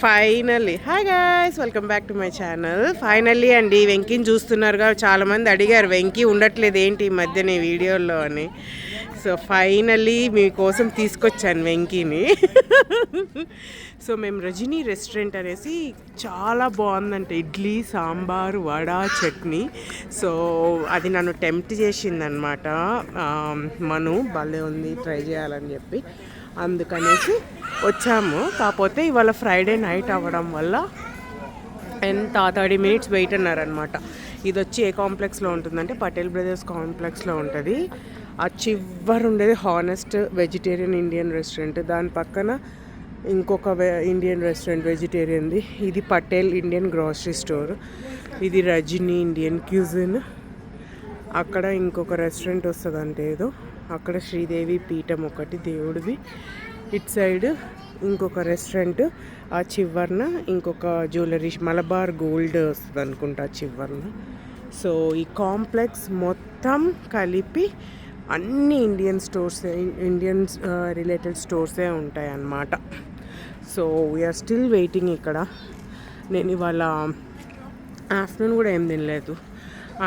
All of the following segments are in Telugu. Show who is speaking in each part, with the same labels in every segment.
Speaker 1: Finally hi guys, welcome back to my channel. Finally అండి, వెంకీని చూస్తున్నారుగా. చాలామంది అడిగారు వెంకీ ఉండట్లేదు ఏంటి ఈ మధ్య నీ వీడియోల్లో అని. సో ఫైనల్లీ మీకోసం తీసుకొచ్చాను వెంకీని. సో మేము రజనీ రెస్టారెంట్ అనేసి చాలా బాగుందంట. ఇడ్లీ, సాంబార్, వడ, చట్నీ. సో అది నన్ను టెంప్ట్ చేసిందనమాట. మను భలే ఉంది, ట్రై చేయాలని చెప్పి అందుకనేసి వచ్చాము. కాకపోతే ఇవాళ ఫ్రైడే నైట్ అవ్వడం వల్ల ఎంత 30 minutes వెయిట్ అన్నారనమాట. ఇది వచ్చి ఏ కాంప్లెక్స్లో ఉంటుందంటే పటేల్ బ్రదర్స్ కాంప్లెక్స్లో ఉంటుంది. ఆ చివరి ఉండేది హానెస్ట్ వెజిటేరియన్ ఇండియన్ రెస్టారెంట్. దాని పక్కన ఇంకొక ఇండియన్ రెస్టారెంట్ వెజిటేరియన్ది. ఇది పటేల్ ఇండియన్ గ్రాసరీ స్టోర్. ఇది రజనీ ఇండియన్ క్యూజిన్. అక్కడ ఇంకొక రెస్టారెంట్ వస్తుందంటే ఏదో, అక్కడ శ్రీదేవి పీఠం ఒకటి దేవుడిది. ఇటు సైడ్ ఇంకొక రెస్టారెంట్, ఆ చివరన ఇంకొక జ్యువెలరీ మలబార్ గోల్డ్ వస్తుంది అనుకుంటా చివరన. సో ఈ కాంప్లెక్స్ మొత్తం కలిపి అన్ని ఇండియన్ స్టోర్స్, ఇండియన్ రిలేటెడ్ స్టోర్సే ఉంటాయి అన్నమాట. సో వీఆర్ స్టిల్ వెయిటింగ్ ఇక్కడ. నేను ఇవాళ ఆఫ్టర్నూన్ కూడా ఏం తినలేదు.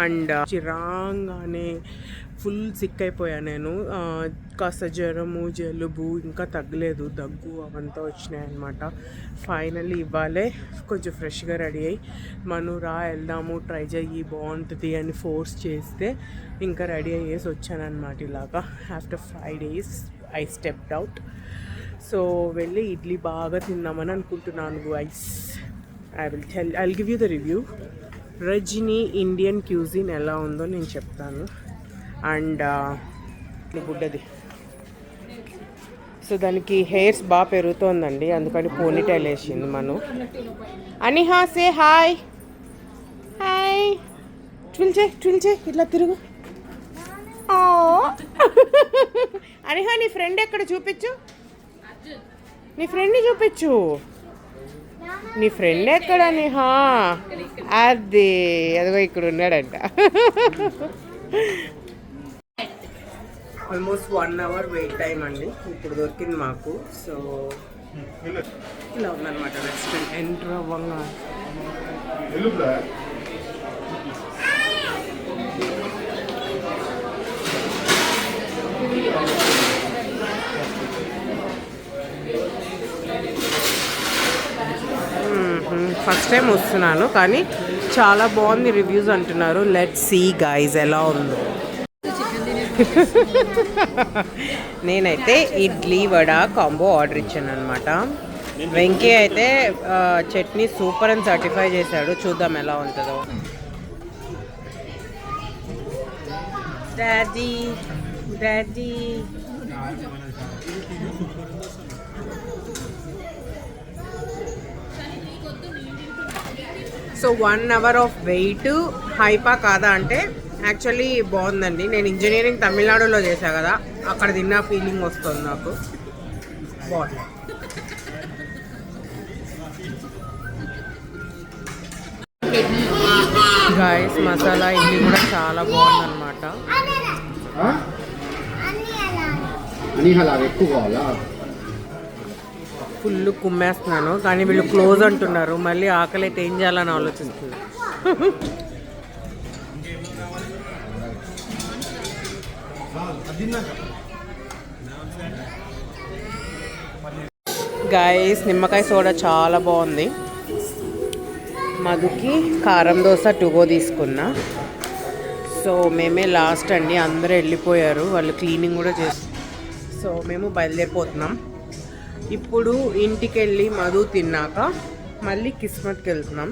Speaker 1: అండ్ రాగానే ఫుల్ సిక్ అయిపోయాను నేను. కాస్త జ్వరము, జలుబు, ఇంకా తగ్గలేదు, దగ్గు అవంతా వచ్చినాయి అనమాట. ఫైనల్లీ ఇవ్వాలే కొంచెం ఫ్రెష్గా రెడీ అయ్యి మను రా వెళ్దాము, ట్రై చెయ్యి బాగుంటుంది అని ఫోర్స్ చేస్తే ఇంకా రెడీ అయ్యేసి వచ్చానమాట. ఇలాగా after 5 days I stepped out. So వెళ్ళి ఇడ్లీ బాగా తిన్నామని అనుకుంటున్నాను guys. I will give you the review. Rajni Indian cuisine ఎలా ఉందో నేను చెప్తాను. అండ్ బుడ్డది, సో దానికి హెయిర్స్ బాగా పెరుగుతోందండి, అందుకని పోనీటైల్ వేసింది మను. అనిహా సే హాయ్. హాయ్, ట్విల్చే ఇట్లా తిరుగు. అనిహా నీ ఫ్రెండ్ ఎక్కడ చూపించు, నీ ఫ్రెండ్ని చూపించు. నీ ఫ్రెండ్ ఎక్కడ అనిహా? అది అదిగో ఇక్కడ ఉన్నాడంట. ఆల్మోస్ట్ 1 hour వెయిట్ టైం అండి ఇప్పుడు దొరికింది మాకు. సో ఇలా ఉందన్నమాట రెస్టారెంట్. ఎంటర్ అవ్వంగా ఫస్ట్ టైం వస్తున్నాను కానీ చాలా బాగుంది, రివ్యూస్ అంటున్నారు. లెట్స్ సీ గైస్ ఎలా ఉందో. నేనైతే ఇడ్లీ వడ కాంబో ఆర్డర్ ఇచ్చాను అనమాట. వెంకీ అయితే చట్నీ సూపర్ అని సర్టిఫై చేశాడు. చూద్దాం ఎలా ఉంటుందో. Daddy daddy so 1 hour of wait హైపా కాదా అంటే యాక్చువల్లీ బాగుందండి. నేను ఇంజనీరింగ్ తమిళనాడులో చేశా కదా, అక్కడ తిన్న ఫీలింగ్ వస్తుంది నాకు. బాగుంది. గాయస్ మసాలా ఇడ్లీ కూడా చాలా బాగుందన్నమాట. ఫుల్ కుమ్మేస్తున్నాను కానీ వీళ్ళు క్లోజ్ అంటున్నారు. మళ్ళీ ఆకలి అయితే ఏం చేయాలని ఆలోచిస్తున్నారు. గాయస్ నిమ్మకాయ సోడా చాలా బాగుంది. మధుకి కారం దోశ 2 తీసుకున్నా. సో మేమే లాస్ట్ అండి, అందరూ వెళ్ళిపోయారు, వాళ్ళు క్లీనింగ్ కూడా చేస్తారు. సో మేము బయలుదేరిపోతున్నాం. ఇప్పుడు ఇంటికి వెళ్ళి మధు తిన్నాక మళ్ళీ కిస్మత్కి వెళ్తున్నాం.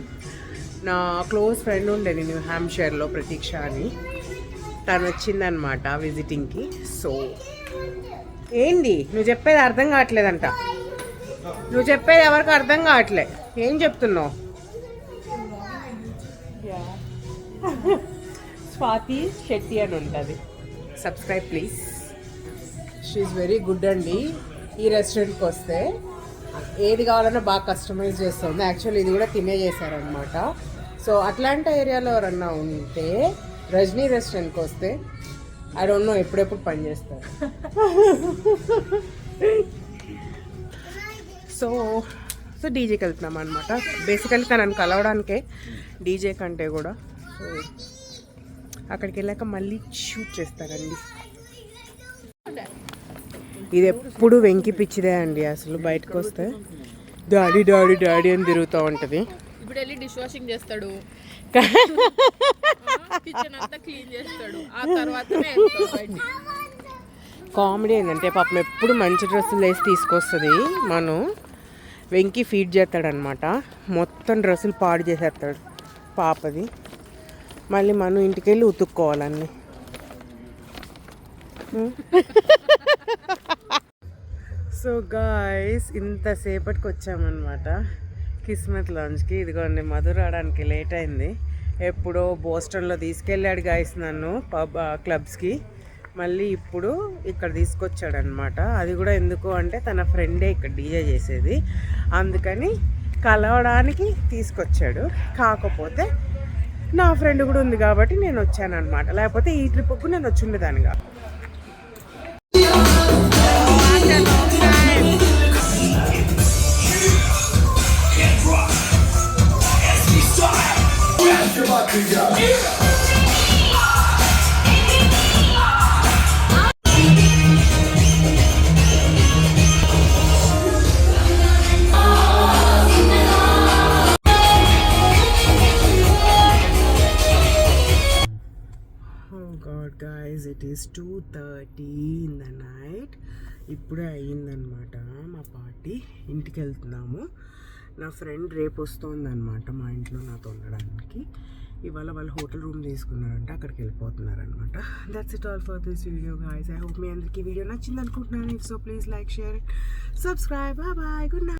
Speaker 1: నా క్లోజ్ ఫ్రెండ్ ఉండేది న్యూ హ్యాంప్షైర్లో, ప్రతీక్ష అని, తను వచ్చిందనమాట విజిటింగ్కి. సో ఏంది నువ్వు చెప్పేది అర్థం కావట్లేదంట, నువ్వు చెప్పేది ఎవరికి అర్థం కావట్లే, ఏం చెప్తున్నావు? స్వాతి శెట్టి అని ఉంటుంది, సబ్స్క్రైబ్ ప్లీజ్. షీఈ్ వెరీ గుడ్ అండి. ఈ రెస్టారెంట్కి వస్తే ఏది కావాలన్నా బాగా కస్టమైజ్ చేస్తుంది. యాక్చువల్లీ ఇది కూడా తినే చేశారనమాట. సో అట్లాంటా ఏరియాలో ఎవరన్నా ఉంటే రజనీ రెస్టారెంట్కి వస్తే ఐ డోంట్ నో ఎప్పుడెప్పుడు పని చేస్తారు. సో సో డీజేకి వెళ్తున్నాం అనమాట. బేసికల్లీ తనని కలవడానికే, డీజే కంటే కూడా. సో అక్కడికి వెళ్ళాక మళ్ళీ షూట్ చేస్తారండి. ఇది ఎప్పుడు వెంకి పిచ్చిదే అండి. అసలు బయటకు వస్తే డాడీ డాడీ డాడీ అని తిరుగుతూ ఉంటుంది.
Speaker 2: ఇప్పుడు వెళ్ళి డిష్ వాషింగ్ చేస్తాడు, కిచెన్ అంతా క్లీన్ చేస్తాడు, ఆ తర్వాతనే
Speaker 1: కామెడీ ఏంటంటే పాపం ఎప్పుడు మంచి డ్రెస్సులు వేసి తీసుకొస్తుంది. మనం వెంకి ఫీడ్ చేస్తాడనమాట. మొత్తం డ్రెస్సులు పాడు చేసేస్తాడు పాపది. మళ్ళీ మనం ఇంటికి వెళ్ళి ఉతుక్కోవాలన్నీ. సో గాయ్స్, ఇంతసేపటికి వచ్చామన్నమాట కిస్మత్ లాంజ్కి. ఇదిగోండి మధు రావడానికి లేట్ అయింది. ఎప్పుడో బోస్టన్లో తీసుకెళ్ళాడు గాయస్ నన్ను క్లబ్స్కి. మళ్ళీ ఇప్పుడు ఇక్కడ తీసుకొచ్చాడనమాట. అది కూడా ఎందుకు అంటే తన ఫ్రెండే ఇక్కడ డీజే చేసేది, అందుకని కలవడానికి తీసుకొచ్చాడు. కాకపోతే నా ఫ్రెండ్ కూడా ఉంది కాబట్టి నేను వచ్చాను అనమాట. లేకపోతే ఈ ట్రిప్కు నేను వచ్చి ఉండేదానిగా. Guys, it is 2:30 in the night. ఇప్పుడే అయ్యిందనమాట మా పార్టీ. ఇంటికి వెళ్తున్నాము. నా ఫ్రెండ్ రేపు వస్తుందన్నమాట మా ఇంట్లో నాతో ఉండడానికి. ఇవాళ వాళ్ళు హోటల్ రూమ్ తీసుకున్నారంటే అక్కడికి వెళ్ళిపోతున్నారనమాట. That's it all for this video guys. I hope మీ అందరికీ వీడియో నచ్చింది అనుకుంటున్నాను. If so please like, share, subscribe. Bye bye, good night.